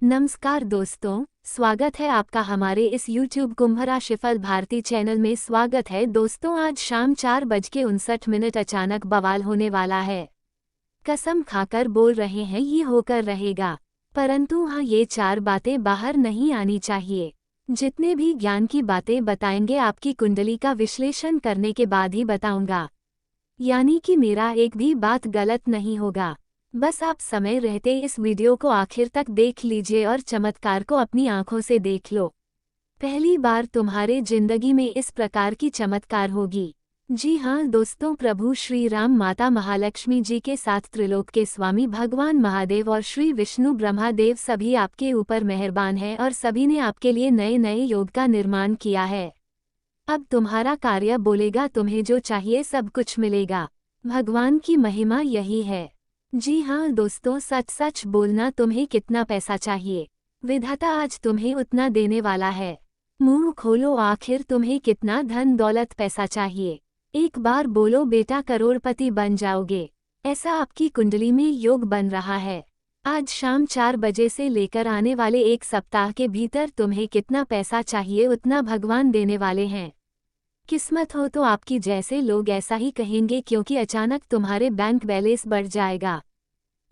नमस्कार दोस्तों, स्वागत है आपका हमारे इस YouTube कुंभ राशिफल भारती चैनल में। स्वागत है दोस्तों। आज शाम 4:59 अचानक बवाल होने वाला है। कसम खाकर बोल रहे हैं ये होकर रहेगा, परंतु हाँ, ये 4 बातें बाहर नहीं आनी चाहिए। जितने भी ज्ञान की बातें बताएंगे आपकी कुंडली का विश्लेषण करने के बाद ही बताऊंगा, यानी कि मेरा एक भी बात गलत नहीं होगा। बस आप समय रहते इस वीडियो को आखिर तक देख लीजिए और चमत्कार को अपनी आंखों से देख लो। पहली बार तुम्हारे जिंदगी में इस प्रकार की चमत्कार होगी। जी हाँ दोस्तों, प्रभु श्री राम, माता महालक्ष्मी जी के साथ त्रिलोक के स्वामी भगवान महादेव और श्री विष्णु ब्रह्मादेव सभी आपके ऊपर मेहरबान हैं और सभी ने आपके लिए नए नए योग का निर्माण किया है। अब तुम्हारा कार्य बोलेगा, तुम्हें जो चाहिए सब कुछ मिलेगा। भगवान की महिमा यही है। जी हाँ दोस्तों, सच सच बोलना, तुम्हें कितना पैसा चाहिए? विधाता आज तुम्हें उतना देने वाला है। मुंह खोलो, आखिर तुम्हें कितना धन दौलत पैसा चाहिए? एक बार बोलो बेटा, करोड़पति बन जाओगे। ऐसा आपकी कुंडली में योग बन रहा है। आज शाम 4 बजे से लेकर आने वाले एक सप्ताह के भीतर तुम्हें कितना पैसा चाहिए उतना भगवान देने वाले हैं। किस्मत हो तो आपकी जैसे लोग ऐसा ही कहेंगे, क्योंकि अचानक तुम्हारे बैंक बैलेंस बढ़ जाएगा।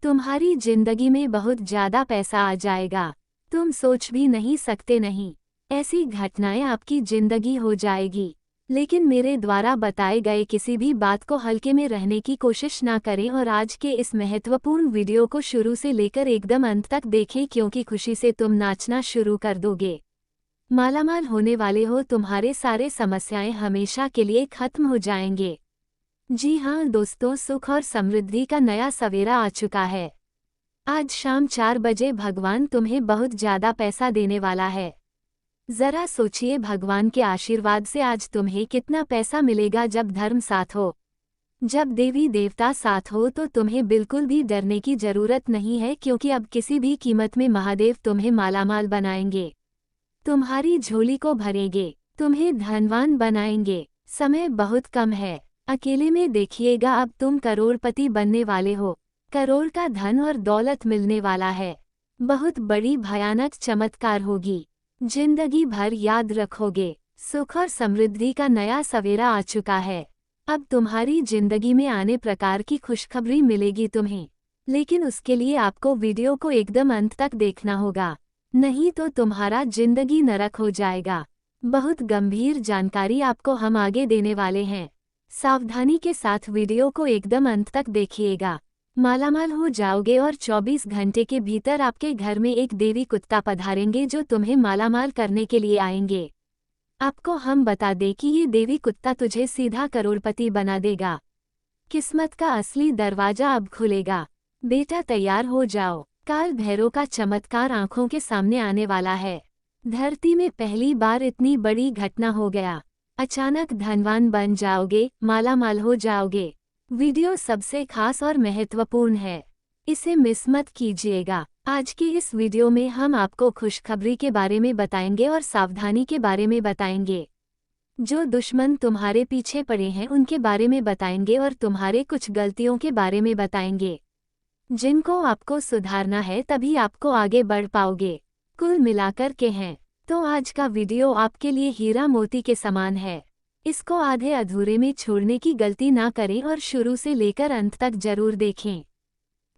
तुम्हारी जिंदगी में बहुत ज्यादा पैसा आ जाएगा, तुम सोच भी नहीं सकते। नहीं, ऐसी घटनाएं आपकी जिंदगी हो जाएगी। लेकिन मेरे द्वारा बताए गए किसी भी बात को हल्के में रहने की कोशिश ना करें और आज के इस महत्वपूर्ण वीडियो को शुरू से लेकर एकदम अंत तक देखें, क्योंकि खुशी से तुम नाचना शुरू कर दोगे। मालामाल होने वाले हो, तुम्हारे सारे समस्याएं हमेशा के लिए खत्म हो जाएंगे। जी हाँ दोस्तों, सुख और समृद्धि का नया सवेरा आ चुका है। आज शाम 4 बजे भगवान तुम्हें बहुत ज्यादा पैसा देने वाला है। जरा सोचिए, भगवान के आशीर्वाद से आज तुम्हें कितना पैसा मिलेगा। जब धर्म साथ हो, जब देवी देवता साथ हो, तो तुम्हें बिल्कुल भी डरने की जरूरत नहीं है, क्योंकि अब किसी भी कीमत में महादेव तुम्हें मालामाल बनाएंगे, तुम्हारी झोली को भरेंगे, तुम्हें धनवान बनाएंगे। समय बहुत कम है, अकेले में देखिएगा, अब तुम करोड़पति बनने वाले हो। करोड़ का धन और दौलत मिलने वाला है। बहुत बड़ी भयानक चमत्कार होगी, जिंदगी भर याद रखोगे। सुख और समृद्धि का नया सवेरा आ चुका है। अब तुम्हारी जिंदगी में आने प्रकार की खुशखबरी मिलेगी तुम्हें, लेकिन उसके लिए आपको वीडियो को एकदम अंत तक देखना होगा, नहीं तो तुम्हारा जिंदगी नरक हो जाएगा। बहुत गंभीर जानकारी आपको हम आगे देने वाले हैं, सावधानी के साथ वीडियो को एकदम अंत तक देखिएगा। मालामाल हो जाओगे और 24 घंटे के भीतर आपके घर में एक देवी कुत्ता पधारेंगे, जो तुम्हें मालामाल करने के लिए आएंगे। आपको हम बता दें कि ये देवी कुत्ता तुझे सीधा करोड़पति बना देगा। किस्मत का असली दरवाजा अब खुलेगा। बेटा तैयार हो जाओ, काल भैरव का चमत्कार आंखों के सामने आने वाला है। धरती में पहली बार इतनी बड़ी घटना हो गया। अचानक धनवान बन जाओगे, मालामाल हो जाओगे। वीडियो सबसे खास और महत्वपूर्ण है, इसे मिस मत कीजिएगा। आज की इस वीडियो में हम आपको खुशखबरी के बारे में बताएंगे और सावधानी के बारे में बताएंगे। जो दुश्मन तुम्हारे पीछे पड़े हैं उनके बारे में बताएंगे और तुम्हारे कुछ गलतियों के बारे में बताएंगे, जिनको आपको सुधारना है, तभी आपको आगे बढ़ पाओगे। कुल मिलाकर के हैं तो आज का वीडियो आपके लिए हीरा मोती के समान है। इसको आधे अधूरे में छोड़ने की गलती ना करें और शुरू से लेकर अंत तक जरूर देखें।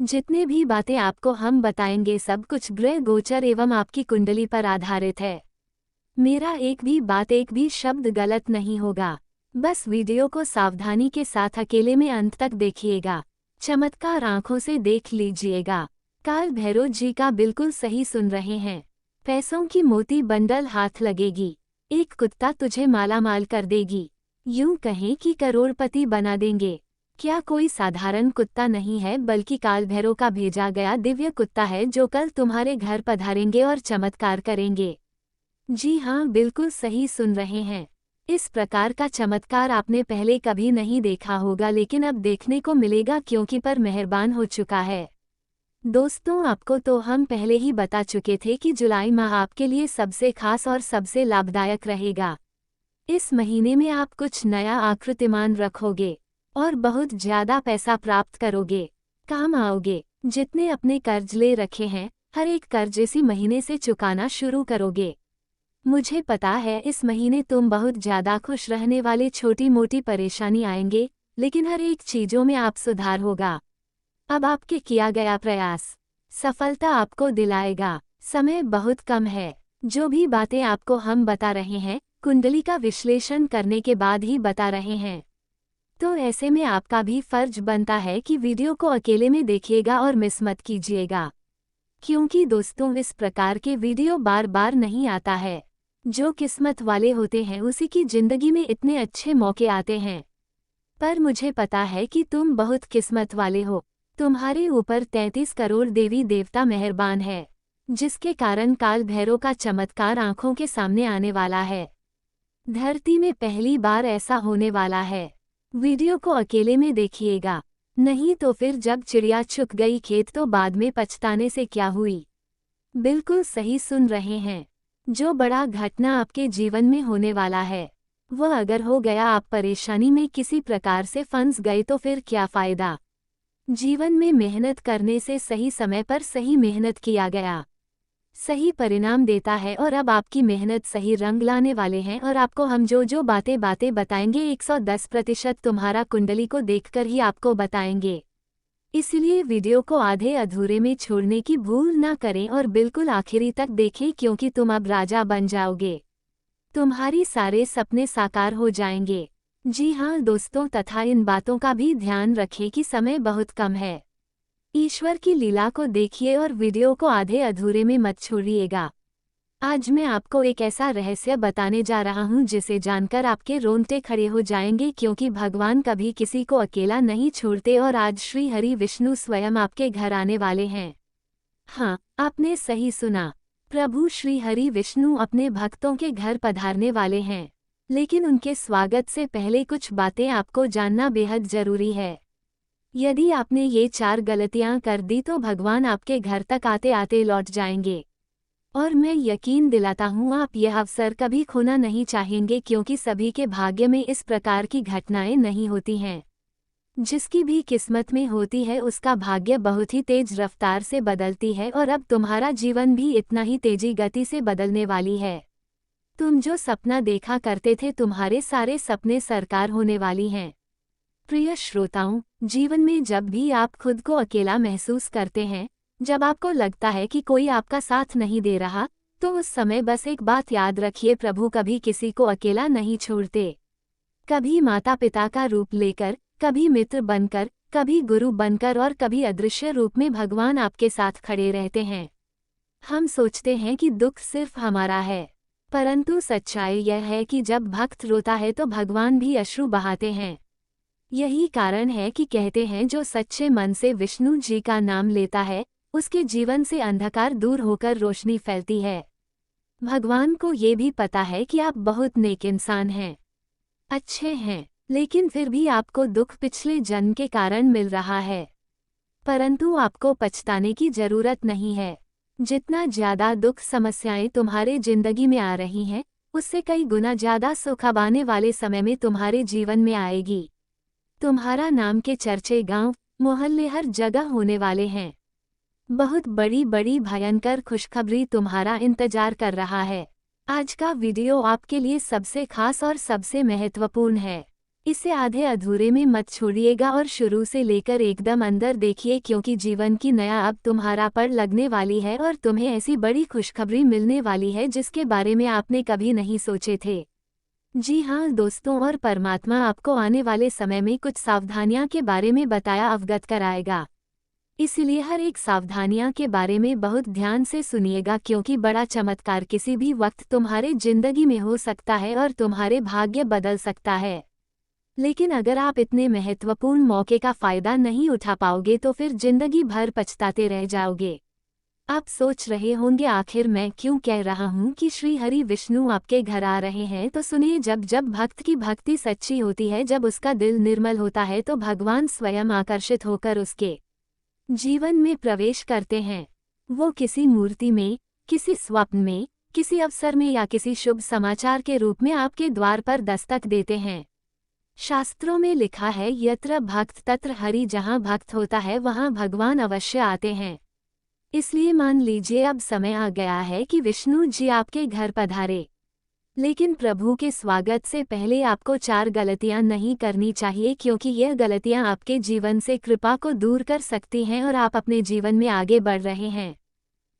जितने भी बातें आपको हम बताएंगे सब कुछ ग्रह गोचर एवं आपकी कुंडली पर आधारित है। मेरा एक भी बात, एक भी शब्द गलत नहीं होगा। बस वीडियो को सावधानी के साथ अकेले में अंत तक देखिएगा, चमत्कार आंखों से देख लीजिएगा। काल भैरव जी का बिल्कुल सही सुन रहे हैं। पैसों की मोती बंडल हाथ लगेगी, एक कुत्ता तुझे मालामाल कर देगी। यूं कहें कि करोड़पति बना देंगे। क्या कोई साधारण कुत्ता नहीं है, बल्कि काल भैरव का भेजा गया दिव्य कुत्ता है, जो कल तुम्हारे घर पधारेंगे और चमत्कार करेंगे। जी हाँ, बिल्कुल सही सुन रहे हैं। इस प्रकार का चमत्कार आपने पहले कभी नहीं देखा होगा, लेकिन अब देखने को मिलेगा, क्योंकि पर मेहरबान हो चुका है। दोस्तों, आपको तो हम पहले ही बता चुके थे कि जुलाई माह आपके लिए सबसे खास और सबसे लाभदायक रहेगा। इस महीने में आप कुछ नया आकृतिमान रखोगे और बहुत ज्यादा पैसा प्राप्त करोगे, काम आओगे। जितने अपने कर्ज ले रखे हैं हर एक कर्ज इसी महीने से चुकाना शुरू करोगे। मुझे पता है इस महीने तुम बहुत ज़्यादा खुश रहने वाले, छोटी मोटी परेशानी आएंगे, लेकिन हर एक चीज़ों में आप सुधार होगा। अब आपके किया गया प्रयास सफलता आपको दिलाएगा। समय बहुत कम है। जो भी बातें आपको हम बता रहे हैं, कुंडली का विश्लेषण करने के बाद ही बता रहे हैं। तो ऐसे में आपका भी फर्ज बनता है कि वीडियो को अकेले में देखिएगा और मिस मत कीजिएगा, क्योंकि दोस्तों इस प्रकार के वीडियो बार बार नहीं आता है। जो किस्मत वाले होते हैं उसी की जिंदगी में इतने अच्छे मौके आते हैं। पर मुझे पता है कि तुम बहुत किस्मत वाले हो। तुम्हारे ऊपर 33 करोड़ देवी देवता मेहरबान है, जिसके कारण काल भैरव का चमत्कार आंखों के सामने आने वाला है। धरती में पहली बार ऐसा होने वाला है। वीडियो को अकेले में देखिएगा, नहीं तो फिर जब चिड़िया चुग गई खेत तो बाद में पछताने से क्या हुई। बिल्कुल सही सुन रहे हैं। जो बड़ा घटना आपके जीवन में होने वाला है, वह अगर हो गया, आप परेशानी में किसी प्रकार से फंस गए तो फिर क्या फ़ायदा। जीवन में मेहनत करने से सही समय पर सही मेहनत किया गया सही परिणाम देता है, और अब आपकी मेहनत सही रंग लाने वाले हैं। और आपको हम जो बातें बताएंगे 110% तुम्हारा कुंडली को देखकर ही आपको बताएंगे। इसलिए वीडियो को आधे अधूरे में छोड़ने की भूल ना करें और बिल्कुल आखिरी तक देखें, क्योंकि तुम अब राजा बन जाओगे। तुम्हारी सारे सपने साकार हो जाएंगे। जी हाँ दोस्तों, तथा इन बातों का भी ध्यान रखें कि समय बहुत कम है। ईश्वर की लीला को देखिए और वीडियो को आधे अधूरे में मत छोड़िएगा। आज मैं आपको एक ऐसा रहस्य बताने जा रहा हूँ जिसे जानकर आपके रोंगटे खड़े हो जाएंगे, क्योंकि भगवान कभी किसी को अकेला नहीं छोड़ते और आज श्री हरि विष्णु स्वयं आपके घर आने वाले हैं। हाँ, आपने सही सुना। प्रभु श्री हरि विष्णु अपने भक्तों के घर पधारने वाले हैं। लेकिन उनके स्वागत से पहले कुछ बातें आपको जानना बेहद जरूरी है। यदि आपने ये 4 गलतियां कर दी तो भगवान आपके घर तक आते आते लौट जाएंगे। और मैं यकीन दिलाता हूँ आप यह अवसर कभी खोना नहीं चाहेंगे, क्योंकि सभी के भाग्य में इस प्रकार की घटनाएं नहीं होती हैं। जिसकी भी किस्मत में होती है उसका भाग्य बहुत ही तेज रफ्तार से बदलती है, और अब तुम्हारा जीवन भी इतना ही तेजी गति से बदलने वाली है। तुम जो सपना देखा करते थे, तुम्हारे सारे सपने साकार होने वाली हैं। प्रिय श्रोताओं, जीवन में जब भी आप खुद को अकेला महसूस करते हैं, जब आपको लगता है कि कोई आपका साथ नहीं दे रहा, तो उस समय बस एक बात याद रखिए, प्रभु कभी किसी को अकेला नहीं छोड़ते। कभी माता पिता का रूप लेकर, कभी मित्र बनकर, कभी गुरु बनकर और कभी अदृश्य रूप में भगवान आपके साथ खड़े रहते हैं। हम सोचते हैं कि दुख सिर्फ हमारा है, परंतु सच्चाई यह है कि जब भक्त रोता है तो भगवान भी अश्रु बहाते हैं। यही कारण है कि कहते हैं जो सच्चे मन से विष्णु जी का नाम लेता है, उसके जीवन से अंधकार दूर होकर रोशनी फैलती है। भगवान को ये भी पता है कि आप बहुत नेक इंसान हैं, अच्छे हैं, लेकिन फिर भी आपको दुख पिछले जन्म के कारण मिल रहा है। परंतु आपको पछताने की जरूरत नहीं है। जितना ज्यादा दुख समस्याएं तुम्हारे जिंदगी में आ रही हैं, उससे कई गुना ज्यादा सुख अब आने वाले समय में तुम्हारे जीवन में आएगी। तुम्हारा नाम के चर्चे गांव, मोहल्ले, हर जगह होने वाले हैं। बहुत बड़ी बड़ी भयंकर खुशखबरी तुम्हारा इंतजार कर रहा है। आज का वीडियो आपके लिए सबसे खास और सबसे महत्वपूर्ण है। इसे आधे अधूरे में मत छोड़िएगा और शुरू से लेकर एकदम अंदर देखिए, क्योंकि जीवन की नया अब तुम्हारा पर लगने वाली है और तुम्हें ऐसी बड़ी खुशखबरी मिलने वाली है जिसके बारे में आपने कभी नहीं सोचे थे। जी हाँ दोस्तों, और परमात्मा आपको आने वाले समय में कुछ सावधानियां के बारे में बताया अवगत कराएगा। इसलिए हर एक सावधानियां के बारे में बहुत ध्यान से सुनिएगा, क्योंकि बड़ा चमत्कार किसी भी वक्त तुम्हारे जिंदगी में हो सकता है और तुम्हारे भाग्य बदल सकता है। लेकिन अगर आप इतने महत्वपूर्ण मौके का फायदा नहीं उठा पाओगे तो फिर जिंदगी भर पछताते रह जाओगे। आप सोच रहे होंगे आखिर मैं क्यों कह रहा हूँ कि श्री हरि विष्णु आपके घर आ रहे हैं, तो सुनिए, जब भक्त की भक्ति सच्ची होती है, जब उसका दिल निर्मल होता है, तो भगवान स्वयं आकर्षित होकर उसके जीवन में प्रवेश करते हैं। वो किसी मूर्ति में, किसी स्वप्न में, किसी अवसर में या किसी शुभ समाचार के रूप में आपके द्वार पर दस्तक देते हैं। शास्त्रों में लिखा है, यत्र भक्त तत्र हरि, जहाँ भक्त होता है वहाँ भगवान अवश्य आते हैं। इसलिए मान लीजिए अब समय आ गया है कि विष्णु जी आपके घर पधारे। लेकिन प्रभु के स्वागत से पहले आपको 4 गलतियां नहीं करनी चाहिए, क्योंकि यह गलतियां आपके जीवन से कृपा को दूर कर सकती हैं और आप अपने जीवन में आगे बढ़ रहे हैं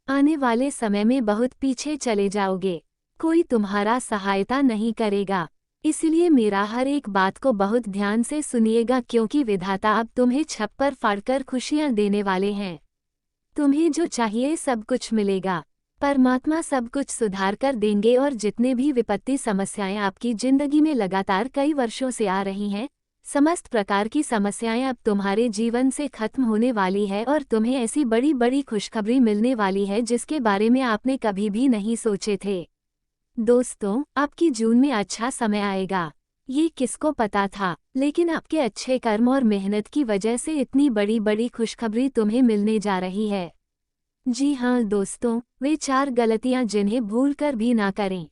आने वाले समय में बहुत पीछे चले जाओगे। कोई तुम्हारा सहायता नहीं करेगा। इसलिए मेरा हर एक बात को बहुत ध्यान से सुनिएगा, क्योंकि विधाता अब तुम्हें छप्पर फाड़कर खुशियां देने वाले हैं। तुम्हें जो चाहिए सब कुछ मिलेगा। परमात्मा सब कुछ सुधार कर देंगे और जितने भी विपत्ति समस्याएं आपकी जिंदगी में लगातार कई वर्षों से आ रही हैं, समस्त प्रकार की समस्याएं अब तुम्हारे जीवन से खत्म होने वाली है और तुम्हें ऐसी बड़ी बड़ी खुशखबरी मिलने वाली है जिसके बारे में आपने कभी भी नहीं सोचे थे। दोस्तों, आपकी जून में अच्छा समय आएगा। ये किसको पता था, लेकिन आपके अच्छे कर्म और मेहनत की वजह से इतनी बड़ी बड़ी खुशखबरी तुम्हें मिलने जा रही है। जी हाँ दोस्तों, वे 4 गलतियां जिन्हें भूल कर भी ना करें।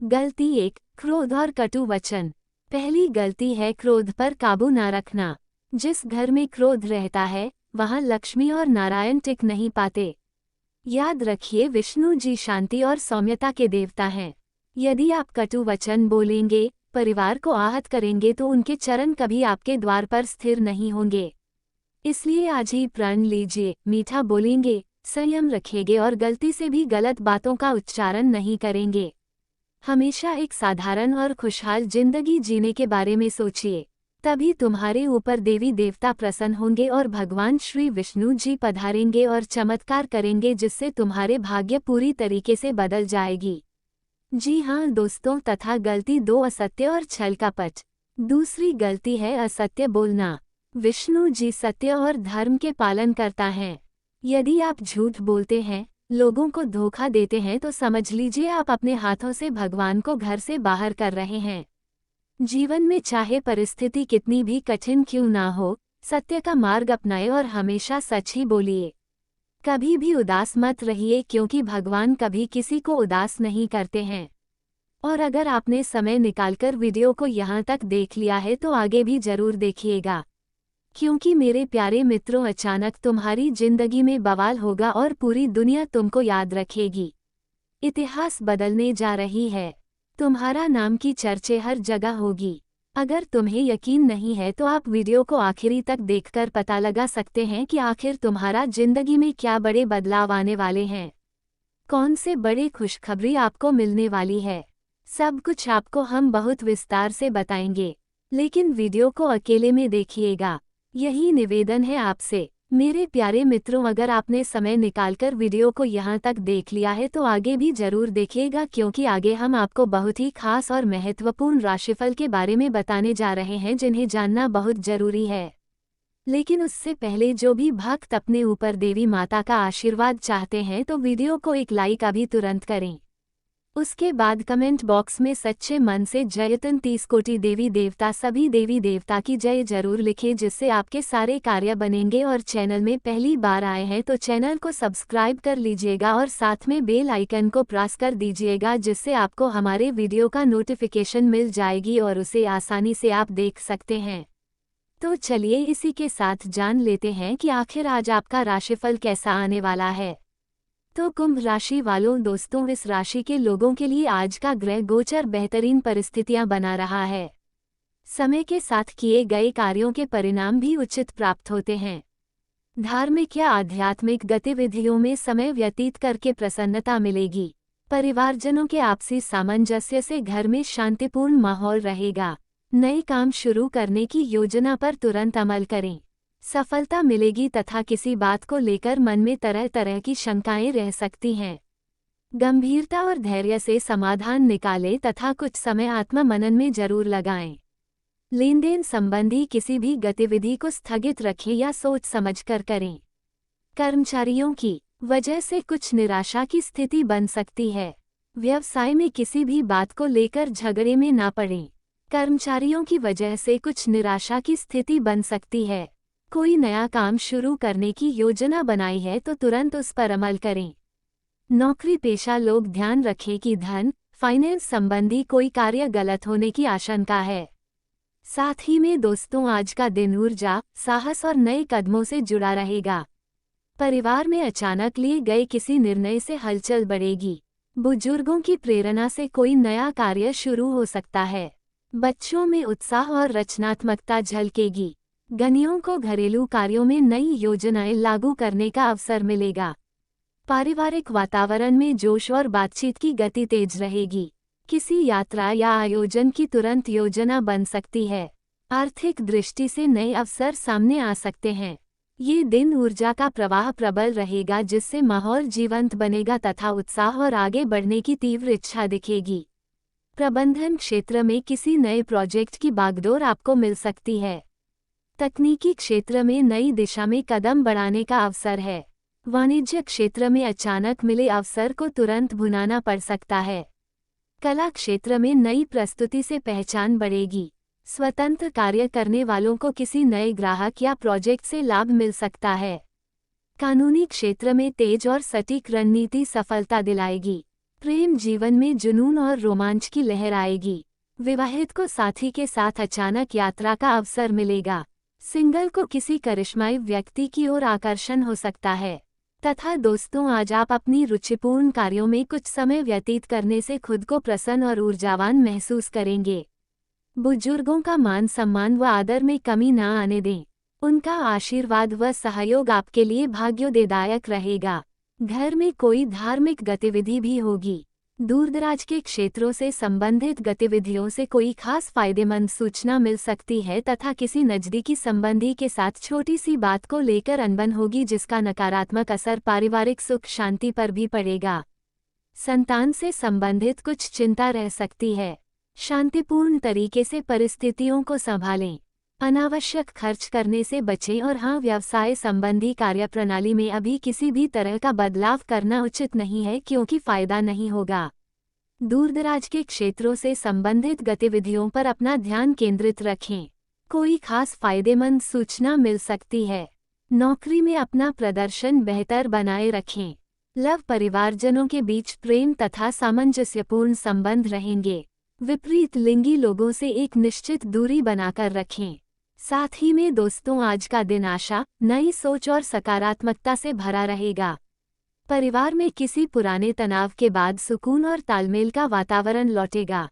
गलती 1, क्रोध और कटु वचन। पहली गलती है क्रोध पर काबू ना रखना। जिस घर में क्रोध रहता है वहाँ लक्ष्मी और नारायण टिक नहीं पाते। याद रखिए, विष्णु जी शांति और सौम्यता के देवता हैं। यदि आप कटु वचन बोलेंगे, परिवार को आहत करेंगे तो उनके चरण कभी आपके द्वार पर स्थिर नहीं होंगे। इसलिए आज ही प्रण लीजिए, मीठा बोलेंगे, संयम रखेंगे और गलती से भी गलत बातों का उच्चारण नहीं करेंगे। हमेशा एक साधारण और खुशहाल जिंदगी जीने के बारे में सोचिए, तभी तुम्हारे ऊपर देवी देवता प्रसन्न होंगे और भगवान श्री विष्णु जी पधारेंगे और चमत्कार करेंगे, जिससे तुम्हारे भाग्य पूरी तरीके से बदल जाएगी। जी हाँ दोस्तों, तथा गलती 2, असत्य और छल कपट। दूसरी गलती है असत्य बोलना। विष्णु जी सत्य और धर्म के पालन करता है। यदि आप झूठ बोलते हैं, लोगों को धोखा देते हैं, तो समझ लीजिए आप अपने हाथों से भगवान को घर से बाहर कर रहे हैं। जीवन में चाहे परिस्थिति कितनी भी कठिन क्यों ना हो, सत्य का मार्ग अपनाएं और हमेशा सच ही बोलिए। कभी भी उदास मत रहिए, क्योंकि भगवान कभी किसी को उदास नहीं करते हैं। और अगर आपने समय निकालकर वीडियो को यहाँ तक देख लिया है तो आगे भी जरूर देखिएगा, क्योंकि मेरे प्यारे मित्रों, अचानक तुम्हारी जिंदगी में बवाल होगा और पूरी दुनिया तुमको याद रखेगी। इतिहास बदलने जा रही है। तुम्हारा नाम की चर्चे हर जगह होगी। अगर तुम्हें यकीन नहीं है तो आप वीडियो को आखिरी तक देखकर पता लगा सकते हैं कि आखिर तुम्हारा जिंदगी में क्या बड़े बदलाव आने वाले हैं। कौन से बड़े खुशखबरी आपको मिलने वाली है, सब कुछ आपको हम बहुत विस्तार से बताएंगे, लेकिन वीडियो को अकेले में देखिएगा। यही निवेदन है आपसे मेरे प्यारे मित्रों। अगर आपने समय निकालकर वीडियो को यहाँ तक देख लिया है तो आगे भी जरूर देखिएगा, क्योंकि आगे हम आपको बहुत ही खास और महत्वपूर्ण राशिफल के बारे में बताने जा रहे हैं, जिन्हें जानना बहुत जरूरी है। लेकिन उससे पहले जो भी भक्त अपने ऊपर देवी माता का आशीर्वाद चाहते हैं तो वीडियो को एक लाइक अभी तुरंत करें। उसके बाद कमेंट बॉक्स में सच्चे मन से जयतन 30 कोटि देवी देवता सभी देवी देवता की जय जरूर लिखें, जिससे आपके सारे कार्य बनेंगे। और चैनल में पहली बार आए हैं तो चैनल को सब्सक्राइब कर लीजिएगा और साथ में बेल आइकन को प्रेस कर दीजिएगा, जिससे आपको हमारे वीडियो का नोटिफिकेशन मिल जाएगी और उसे आसानी से आप देख सकते हैं। तो चलिए इसी के साथ जान लेते हैं कि आखिर आज आपका राशिफल कैसा आने वाला है। तो कुंभ राशि वालों, दोस्तों, इस राशि के लोगों के लिए आज का ग्रह गोचर बेहतरीन परिस्थितियां बना रहा है। समय के साथ किए गए कार्यों के परिणाम भी उचित प्राप्त होते हैं। धार्मिक या आध्यात्मिक गतिविधियों में समय व्यतीत करके प्रसन्नता मिलेगी। परिवारजनों के आपसी सामंजस्य से घर में शांतिपूर्ण माहौल रहेगा। नए काम शुरू करने की योजना पर तुरंत अमल करें। सफलता मिलेगी तथा किसी बात को लेकर मन में तरह तरह की शंकाएं रह सकती हैं। गंभीरता और धैर्य से समाधान निकालें तथा कुछ समय आत्म मनन में जरूर लगाएं। लेन देन संबंधी किसी भी गतिविधि को स्थगित रखें या सोच समझकर करें। कर्मचारियों की वजह से कुछ निराशा की स्थिति बन सकती है। व्यवसाय में किसी भी बात को लेकर झगड़े में ना पड़ें। कर्मचारियों की वजह से कुछ निराशा की स्थिति बन सकती है। कोई नया काम शुरू करने की योजना बनाई है तो तुरंत उस पर अमल करें। नौकरी पेशा लोग ध्यान रखें कि धन, फाइनेंस संबंधी कोई कार्य गलत होने की आशंका है। साथ ही में दोस्तों, आज का दिन ऊर्जा, साहस और नए कदमों से जुड़ा रहेगा। परिवार में अचानक लिए गए किसी निर्णय से हलचल बढ़ेगी। बुजुर्गों की प्रेरणा से कोई नया कार्य शुरू हो सकता है। बच्चों में उत्साह और रचनात्मकता झलकेगी। गृहिणियों को घरेलू कार्यों में नई योजनाएं लागू करने का अवसर मिलेगा। पारिवारिक वातावरण में जोश और बातचीत की गति तेज रहेगी। किसी यात्रा या आयोजन की तुरंत योजना बन सकती है। आर्थिक दृष्टि से नए अवसर सामने आ सकते हैं। ये दिन ऊर्जा का प्रवाह प्रबल रहेगा, जिससे माहौल जीवंत बनेगा तथा उत्साह और आगे बढ़ने की तीव्र इच्छा दिखेगी। प्रबंधन क्षेत्र में किसी नए प्रोजेक्ट की बागडोर आपको मिल सकती है। तकनीकी क्षेत्र में नई दिशा में कदम बढ़ाने का अवसर है। वाणिज्य क्षेत्र में अचानक मिले अवसर को तुरंत भुनाना पड़ सकता है। कला क्षेत्र में नई प्रस्तुति से पहचान बढ़ेगी। स्वतंत्र कार्य करने वालों को किसी नए ग्राहक या प्रोजेक्ट से लाभ मिल सकता है। कानूनी क्षेत्र में तेज और सटीक रणनीति सफलता दिलाएगी। प्रेम जीवन में जुनून और रोमांच की लहर आएगी। विवाहित को साथी के साथ अचानक यात्रा का अवसर मिलेगा। सिंगल को किसी करिश्माई व्यक्ति की ओर आकर्षण हो सकता है। तथा दोस्तों, आज आप अपनी रुचिपूर्ण कार्यों में कुछ समय व्यतीत करने से खुद को प्रसन्न और ऊर्जावान महसूस करेंगे। बुजुर्गों का मान सम्मान व आदर में कमी न आने दें। उनका आशीर्वाद व सहयोग आपके लिए भाग्योदयदायक रहेगा। घर में कोई धार्मिक गतिविधि भी होगी। दूरदराज के क्षेत्रों से संबंधित गतिविधियों से कोई खास फायदेमंद सूचना मिल सकती है तथा किसी नज़दीकी संबंधी के साथ छोटी सी बात को लेकर अनबन होगी, जिसका नकारात्मक असर पारिवारिक सुख शांति पर भी पड़ेगा। संतान से संबंधित कुछ चिंता रह सकती है। शांतिपूर्ण तरीके से परिस्थितियों को संभालें। अनावश्यक खर्च करने से बचें और हाँ, व्यवसाय संबंधी कार्यप्रणाली में अभी किसी भी तरह का बदलाव करना उचित नहीं है, क्योंकि फायदा नहीं होगा। दूरदराज के क्षेत्रों से संबंधित गतिविधियों पर अपना ध्यान केंद्रित रखें। कोई खास फायदेमंद सूचना मिल सकती है। नौकरी में अपना प्रदर्शन बेहतर बनाए रखें। लव परिवारजनों के बीच प्रेम तथा सामंजस्यपूर्ण संबंध रहेंगे। विपरीत लिंगी लोगों से एक निश्चित दूरी बनाकर रखें। साथ ही में दोस्तों, आज का दिन आशा, नई सोच और सकारात्मकता से भरा रहेगा। परिवार में किसी पुराने तनाव के बाद सुकून और तालमेल का वातावरण लौटेगा।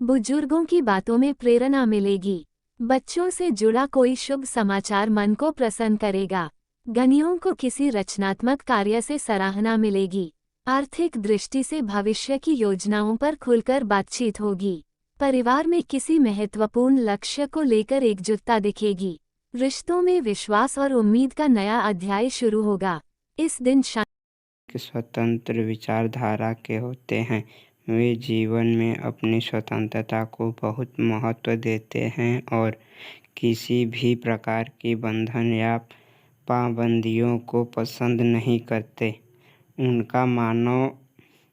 बुजुर्गों की बातों में प्रेरणा मिलेगी। बच्चों से जुड़ा कोई शुभ समाचार मन को प्रसन्न करेगा। गृहिणियों को किसी रचनात्मक कार्य से सराहना मिलेगी। आर्थिक दृष्टि से भविष्य की योजनाओं पर खुलकर बातचीत होगी। परिवार में किसी महत्वपूर्ण लक्ष्य को लेकर एकजुटता दिखेगी। रिश्तों में विश्वास और उम्मीद का नया अध्याय शुरू होगा। इस दिन स्वतंत्र विचारधारा के होते हैं। वे जीवन में अपनी स्वतंत्रता को बहुत महत्व देते हैं और किसी भी प्रकार की बंधन या पाबंदियों को पसंद नहीं करते। उनका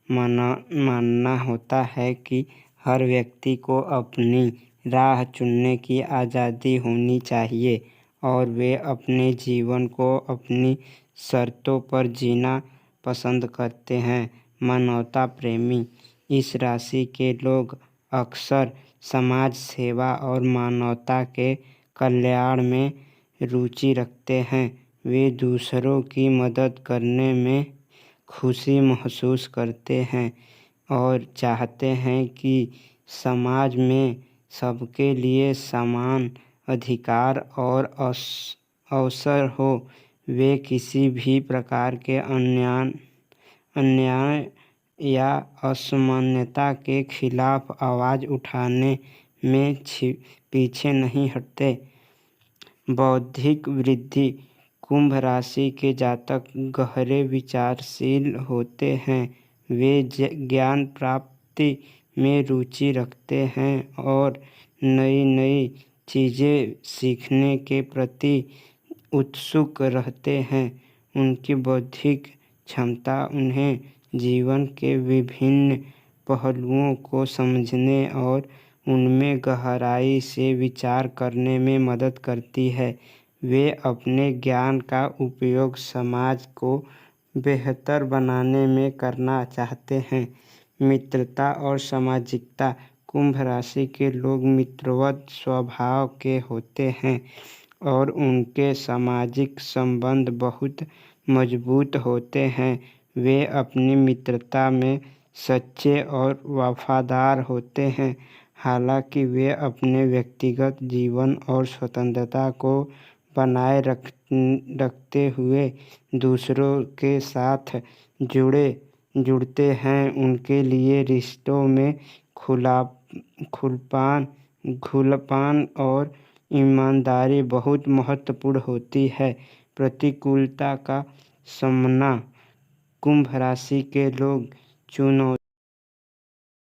मानना होता है कि हर व्यक्ति को अपनी राह चुनने की आज़ादी होनी चाहिए और वे अपने जीवन को अपनी शर्तों पर जीना पसंद करते हैं। मानवता प्रेमी इस राशि के लोग अक्सर समाज सेवा और मानवता के कल्याण में रुचि रखते हैं। वे दूसरों की मदद करने में खुशी महसूस करते हैं और चाहते हैं कि समाज में सबके लिए समान अधिकार और अवसर हो। वे किसी भी प्रकार के अन्याय या असमानता के खिलाफ आवाज़ उठाने में पीछे नहीं हटते। बौद्धिक वृद्धि कुंभ राशि के जातक गहरे विचारशील होते हैं। वे ज्ञान प्राप्ति में रुचि रखते हैं और नई नई चीज़ें सीखने के प्रति उत्सुक रहते हैं। उनकी बौद्धिक क्षमता उन्हें जीवन के विभिन्न पहलुओं को समझने और उनमें गहराई से विचार करने में मदद करती है। वे अपने ज्ञान का उपयोग समाज को बेहतर बनाने में करना चाहते हैं। मित्रता और सामाजिकता कुंभ राशि के लोग मित्रवत स्वभाव के होते हैं और उनके सामाजिक संबंध बहुत मजबूत होते हैं। वे अपनी मित्रता में सच्चे और वफादार होते हैं। हालांकि वे अपने व्यक्तिगत जीवन और स्वतंत्रता को बनाए रखते हुए दूसरों के साथ जुड़ते हैं। उनके लिए रिश्तों में खुलापन और ईमानदारी बहुत महत्वपूर्ण होती है। प्रतिकूलता का सामना कुंभ राशि के लोग चुनौती